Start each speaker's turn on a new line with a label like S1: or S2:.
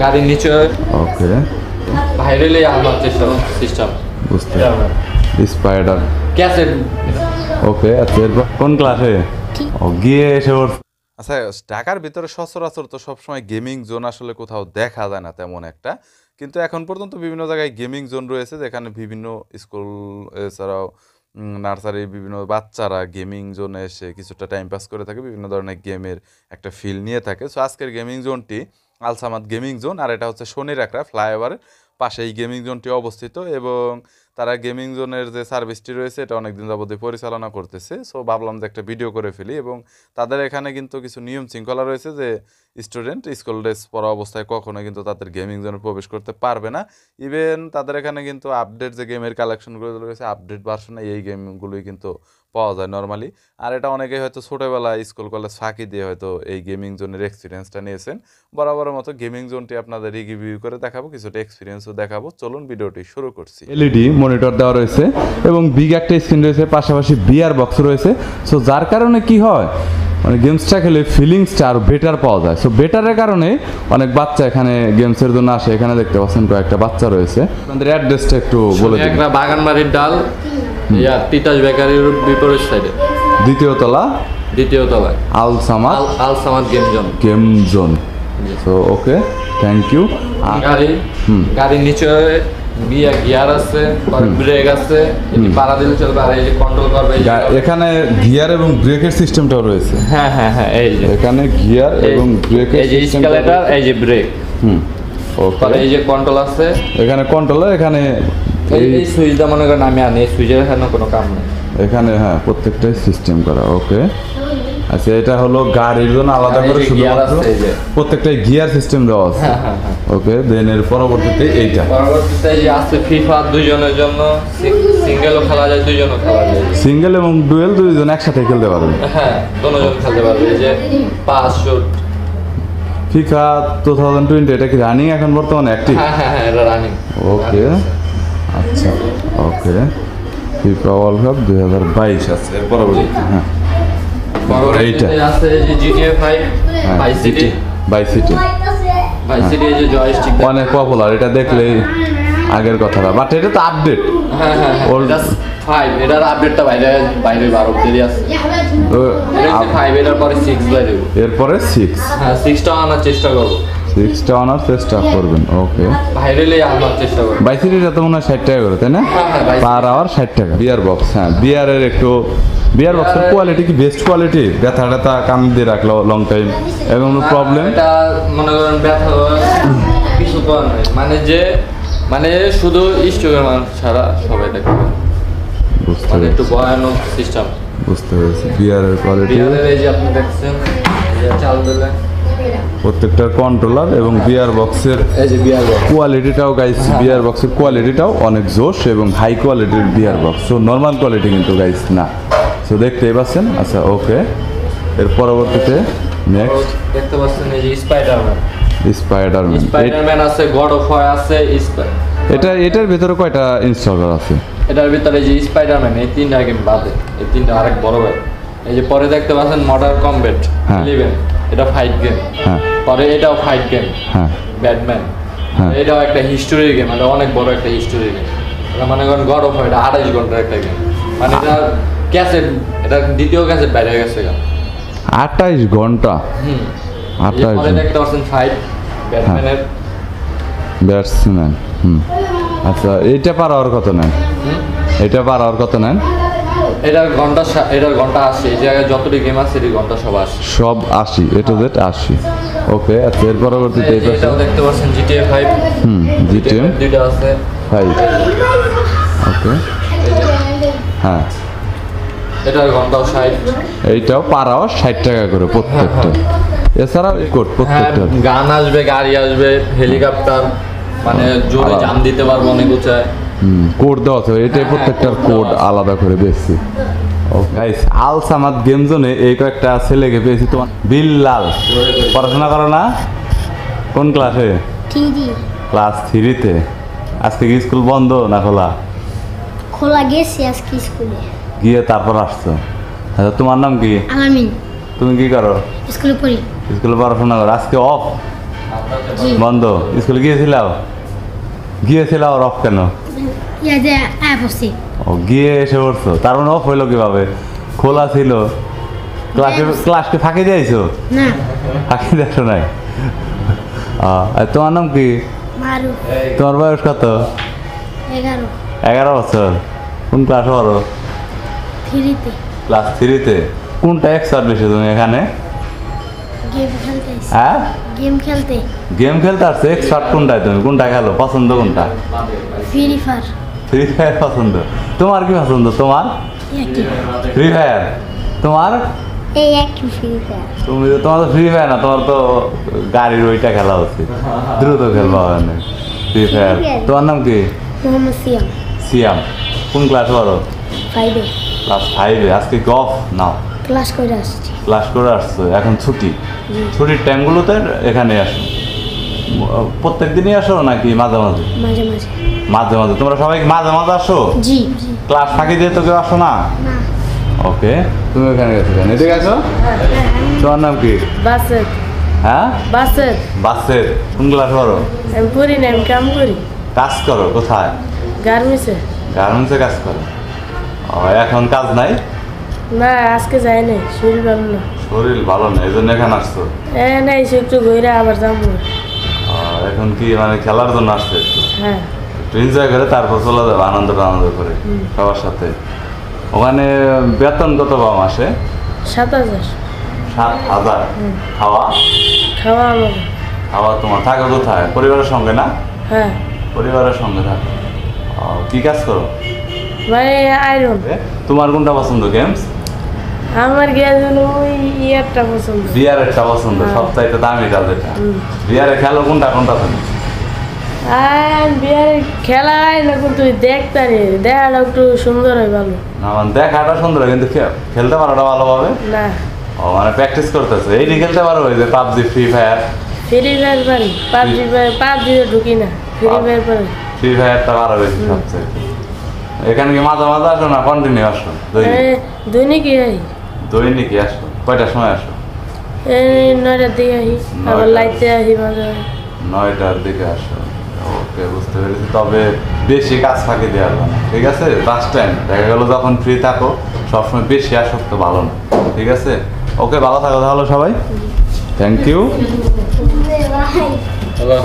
S1: গাড়ির নিচে
S2: ওকে
S1: ভাইরালি আমার সিস্টেম
S2: বুঝতে স্পাইডার
S1: ক্যাসেট
S2: ওকে আচ্ছা এরপর কোন ক্লাসে ও গিয়ে এসে ওর
S3: আচ্ছা ঢাকার ভিতরে সচরাচর তো সবসময় গেমিং জোন আসলে কোথাও দেখা যায় না তেমন একটা, কিন্তু এখন পর্যন্ত বিভিন্ন জায়গায় গেমিং জোন রয়েছে যেখানে বিভিন্ন স্কুল এছাড়াও নার্সারি বিভিন্ন বাচ্চারা গেমিং জোনে এসে কিছুটা টাইম পাস করে থাকে, বিভিন্ন ধরনের গেমের একটা ফিল নিয়ে থাকে। সো আজকের গেমিং জোনটি আল সামাদ গেমিং জোন, আর এটা হচ্ছে শনির একটা ফ্লাইওভারের পাশে এই গেমিং জোনটি অবস্থিত, এবং তারা গেমিং জোনের যে সার্ভিসটি রয়েছে এটা অনেকদিন যাবতীয় পরিচালনা করতেছে। সো ভাবলাম যে একটা ভিডিও করে ফেলি, এবং তাদের এখানে কিন্তু কিছু নিয়ম শৃঙ্খলা রয়েছে যে স্টুডেন্ট স্কুল ড্রেস পরা অবস্থায় কখনো কিন্তু তাদের গেমিং জোনে প্রবেশ করতে পারবে না। ইভেন তাদের এখানে কিন্তু আপডেট যে গেমের কালেকশনগুলো রয়েছে আপডেট ভার্সনে এই গেমগুলোই কিন্তু পাওয়া যায় নর্মালি। আর এটা অনেকেই হয়তো ছোটোবেলায় স্কুল কলেজ ফাঁকি দিয়ে হয়তো এই গেমিং জোনের এক্সপিরিয়েন্সটা নিয়েছেন। বরাবরের মতো গেমিং জোনটি আপনাদের রিভিউ করে দেখাবো, কিছুটা এক্সপিরিয়েন্সও দেখাবো। চলুন ভিডিওটি শুরু করছি।
S2: এলইডি মনিটর দেওয়া রয়েছে এবং বিগ একটা স্ক্রিন রয়েছে, পাশাপাশি বিআর বক্স রয়েছে। সো যার কারণে কি হয় মানে গেমসটা খেলে ফিলিংসটা আরও বেটার পাওয়া যায়। সো বেটারের কারণে অনেক বাচ্চা এখানে গেমসের জন্য আসে। এখানে দেখতে পাচ্ছেন কয়েকটা বাচ্চা রয়েছে। আপনাদের অ্যাড্রেসটা একটু বলে দিন।
S1: একটা বাগানবাড়ির ডাল তিতাস বেকারির বিপরীত সাইডে
S2: দ্বিতীয় তলায় Al Samad game zone. So okay thank you.
S1: গাড়ির নিচে গিয়ার আছে, ব্রেক আছে, পাড়া দিলে চলবে, আর এই যে কন্ট্রোল করবে
S2: এখানে গিয়ার এবং ব্রেকের সিস্টেমটাও রয়েছে।
S1: হ্যাঁ হ্যাঁ হ্যাঁ এই যে
S2: এখানে গিয়ার এবং ব্রেকের
S1: এই যে স্কেলেটর, এই যে ব্রেক,
S2: ওকে
S1: এই যে কন্ট্রোল আছে,
S2: এখানে কন্ট্রোলার, এখানে
S1: এই সুইচটা মনে করেন আমি আনি, এই সুইচের এখানে কোনো কাম নেই
S2: এখানে। হ্যাঁ প্রত্যেকটাই সিস্টেম করা। ওকে আচ্ছা এটা হলো গাড়ির জন্য আলাদা করে শুধুমাত্র প্রত্যেকটাই গিয়ার সিস্টেম দেওয়া আছে। ওকে দেন এর পরবর্তীতে এইটা
S1: এই যে আছে ফিফা দুইজনের জন্য, সিঙ্গেলও খেলা যায়, দুইজনও খেলা যায়,
S2: সিঙ্গেল এবং ডুয়েল দুইজন একসাথে খেলতে পারবে।
S1: হ্যাঁ দুজন খেলতে পারবে। এই যে পাস শুট
S2: ফিফা 2020 এটা কি রানিং এখন বর্তমানে অ্যাক্টিভ?
S1: হ্যাঁ হ্যাঁ হ্যাঁ এটা রানিং।
S2: ওকে আচ্ছা ওকে ফিফা ওয়ার্ল্ড কাপ 2022 আছে এর পরবর্তীতে। হ্যাঁ এইটা
S1: আছে যে জিটিএ 5 ভাইস সিটি এই যে জয়স্টিক
S2: অনেক পপুলার, এটা দেখলেই আগের কথাটা, বাট এটা তো আপডেট।
S1: হ্যাঁ হ্যাঁ ওল্ড 5 এটার আপডেটটা বাইরে 12 দেরি আছে। এটা 5 এর পরে 6 বাইরে,
S2: এরপরে 6।
S1: হ্যাঁ 6টা আনার চেষ্টা করব,
S2: 6টা আনার চেষ্টা করবেন। ওকে
S1: বাইরেলে আনার চেষ্টা করব।
S2: বাইসিটিটা তো মনে হয় 60 টাকা করে তাই না? পার আওয়ার 60 টাকা। বিয়ার বক্স, হ্যাঁ বিয়ারের একটু বিয়ার বক্সের কোয়ালিটি কি বেস্ট কোয়ালিটি? ব্যথা কাম দিয়ে রাখলো লং টাইম এবং প্রবলেম
S1: এটা মনে করেন ব্যথা কিছু করার নাই, মানে শুধু স্ট্রোকের মানুষ ছাড়া সবাই দেখতে পারে।
S2: বুঝতে
S1: মানে একটু ভয়ানক সিস্টেম।
S2: বুঝতে পেরেছি। বিয়ারের কোয়ালিটি,
S1: বিয়ারের এই যে আপনি দেখছেন চাল দিলে
S2: প্রত্যেকটার কন্ট্রোলার এবং বিয়ার বক্সের
S1: এই যে বিয়ার বক্স
S2: কোয়ালিটিটাও গাইস, বিয়ার বক্সের কোয়ালিটিটাও অনেক জোশ এবং হাই কোয়ালিটির VR box. So normal quality কিন্তু গাইস না। সো দেখতেই পাচ্ছেন। আচ্ছা ওকে এর পরবর্তীতে নেক্সট
S1: দেখতে পাচ্ছেন এই যে স্পাইডারম্যান আছে, গড অফ ওয়ার আছে।
S2: এটার ভিতরে কয়টা ইনস্টল করা আছে?
S1: এটার ভিতরে যে স্পাইডারম্যান এই 3টা গেম বাদে, এই 3টা আরেক বড় ভাই। এই যে পরে দেখতে পাচ্ছেন মডার্ন কমব্যাট 11, এটা ফাইট গেম।
S2: হ্যাঁ
S1: পরে এটাও ফাইট গেম।
S2: হ্যাঁ
S1: ব্যাটম্যান,
S2: হ্যাঁ
S1: এটাও একটা হিস্টোরি গেম, এটা অনেক বড় একটা হিস্টোরি গেম। এটা মানে গড অফ ওয়ার এটা 28 ঘন্টার একটা গেম, মানে এটা ক্যাসেট, এটা দ্বিতীয় ক্যাসেট বাইরে গেছে।
S2: 28 ঘন্টা। 28
S1: পরে দেখতে পাচ্ছেন ফাইট ব্যাটম্যানের
S2: ব্যাটসম্যান। আচ্ছা এইটা পার আওয়ার কত নেন? এটা পার আওয়ার কত নেন?
S1: এটার ঘন্টা 80। এই জায়গায় যতটি গেম আছে এর ঘন্টা সব 80।
S2: সব 80, এটা জেড 80। ওকে আচ্ছা এর পরবর্তীতে
S1: এটাও দেখতে পাচ্ছেন জিটিএ 5।
S2: জিটিএ
S1: দুইটা আছে
S2: 5। ওকে হ্যাঁ
S1: এটার ঘন্টাও 60।
S2: এইটাও পার আওয়ার 60 টাকা করে প্রত্যেকটা। এছাড়াও কোড প্রত্যেকটা
S1: গান আসবে, গাড়ি আসবে, হেলিকপ্টার, মানে জোরে জাম দিতে পারবো অনেক উঁচায়।
S2: কোড দেওয়া আছে, এটাই প্রত্যেকটার কোড আলাদা করে বেশি। গাইস আল সামাদ গেম জোনে এই কয়েকটা ছেলেকে পেয়েছি। তোমার বিল্লাল পড়াশোনা করো না? কোন ক্লাসে?
S4: 3D
S2: class 3-তে। আজকে কি স্কুল বন্ধ না খোলা?
S4: খোলা গেছে আজকে স্কুলে
S2: গিয়ে তারপর আসছো। আচ্ছা তোমার নাম কি?
S4: আলামিন।
S2: তুমি কি করো?
S4: স্কুলে পড়ি।
S2: স্কুলে পড়াশোনা করো, আজকে অফ? বন্ধ স্কুলে গিয়েছিলাম আর অফ কেন?
S4: ইয়া যে অ্যাপ আছে
S2: ও গিয়ে এসে পড়ছো, তার মানে অফ হইলো কিভাবে? খোলা ছিল। ক্লাসকে ফাঁকি দিয়েছো?
S4: না
S2: ফাঁকি দেখো নাই? আর তোমার নাম কি?
S4: মারু
S2: তোমার বয়স কত?
S4: 11
S2: 11 বছর। কোন ক্লাস পড়ো?
S4: 3-তে
S2: ক্লাস 3-তে। কোনটা এক্সপার্ট বেশি তুমি এখানে?
S4: গেম খেলতে আসছি।
S2: হ্যাঁ
S4: গেম খেলতে
S2: গেম খেলতে আসছো? এক্সপার্ট কোনটায় তুমি? কোনটা খেলো? পছন্দ কোনটা?
S4: ফ্রি ফায়ার
S2: ফ্রি ফায়ার পছন্দ। তোমার কি পছন্দ? তোমার
S4: একই
S2: ফ্রি ফায়ার। তোমার
S4: এই একই ফ্রি ফায়ার
S2: তোমার তো ফ্রি ফায়ার না, তোমার তো গাড়ির ওইটা খেলা উচিত, দ্রুত খেলবা মানে ফ্রি ফায়ার। তোমার নাম কি?
S4: মোহাম্মদ সিয়াম
S2: সিয়াম। কোন ক্লাস পড়ো?
S4: 5-এ
S2: ক্লাস 5-এ। আজকে কি অফ? নাও
S4: ক্লাস করে আসছি।
S2: ক্লাস করে আসছো, এখন ছুটি। ছুটির টাইমগুলোতে এখানে আসো? প্রত্যেক দিনই আসো নাকি মাঝে মাঝে?
S4: মাঝে মাঝে
S2: মাঝে মাঝে। তোমরা সবাই মাঝে মাঝে আসো?
S4: জি
S2: ক্লাস ফাঁকি দিয়ে তো কেউ আসো না?
S4: না
S2: ওকে, তুমি ওখানে গেছো কেন? এদিকে আছো। তোমার নাম কি?
S5: বাসের
S2: হ্যাঁ
S5: বাসের
S2: বাসের। কোন ক্লাস পড়ো?
S5: আমি পড়ি না, আমি কাম করি
S2: কাজ করো কোথায়?
S5: গার্মেন্টসে।
S2: গার্মেন্টসে কাজ করো। ও, এখন কাজ নাই?
S5: না আজকে যাই নাই, শরীর ভালো না।
S2: শরীর ভালো নেই, এই জন্য এখানে আসছো?
S5: না এসে একটু ঘুরে আবার যাবো।
S2: এখন কি মানে খেলার জন্য আসছে?
S5: হ্যাঁ
S2: একটু এনজয় করে তারপর চলে যাবে আনন্দ করে সবার সাথে। ওখানে বেতন কত পাও মাসে?
S5: 7,000।
S2: 7,000। খাওয়া?
S5: খাওয়া আমাকে।
S2: খাওয়া তোমার। থাকো কোথায়? পরিবারের সঙ্গে না?
S5: হ্যাঁ
S2: পরিবারের সঙ্গে থাকো। কি কাজ করো?
S5: ভাই আয়রন।
S2: তোমার কোনটা পছন্দ গেমস?
S5: আমার গেছিল ওই ইয়ারটা পছন্দ।
S2: বিয়ারেরটা পছন্দ, সবচাইতে দামি কাজ এটা। বিয়ারে খেলো কোনটা তুমি?
S5: আর বিয়ার খেলা হয় না, কিন্তু দেখতারি দেখাটা একটু সুন্দর হয় ভালো।
S2: না মানে দেখাটা সুন্দর কিন্তু খেলতে পারোটা ভালোভাবে?
S5: না
S2: ও মানে প্র্যাকটিস করতেছে। এইটি খেলতে পারো? ওই যে PUBG, free fire?
S5: Free fire পারি, পাবজিতে ঢুকি না, ফ্রি ফায়ার পারি।
S2: ফ্রি ফায়ারটা পারো বেশি সবচেয়ে। এখানে কি মাঝে মাঝে আসো না কন্টিনিউ আসো?
S5: দৈনিকই আই।
S2: দৈনিকই আসো? কয়টার সময় আসো?
S5: এই 9টার দিকে আহি, আবার লাইতে আহি মাঝে মাঝে।
S2: 9টার দিকে আসো। ওকে, বুঝতে পেরেছি। তবে বেশি কাজ ফাঁকি দেওয়া যাবে না, ঠিক আছে? লাস্ট টাইম দেখা গেলো যখন ফ্রি থাকো সবসময় বেশি আসক্ত ভালো না, ঠিক আছে? ওকে, ভালো থাকো তাহলে সবাই। Thank you.
S4: ভাই
S1: হ্যালো